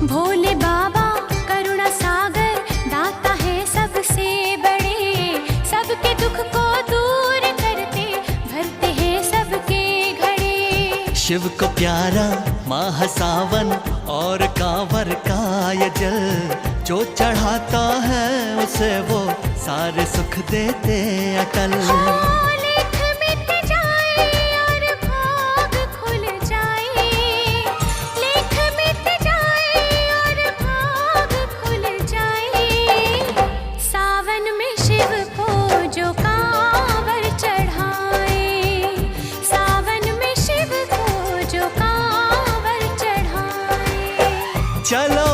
भोले बाबा करुणा सागर, दाता है सबसे बड़े, सबके दुख को दूर करते, भरते हैं सबके घड़े। शिव को प्यारा माह सावन और कांवर का ये जल, जो चढ़ाता है उसे वो सारे सुख देते अटल। लेख मिट जाए और भाग खुल जाए, लेख मिट जाए और भाग खुल जाए। सावन में शिव को जो कांवर चढ़ाए, सावन में शिव को जो कांवर चढ़ाए। चलो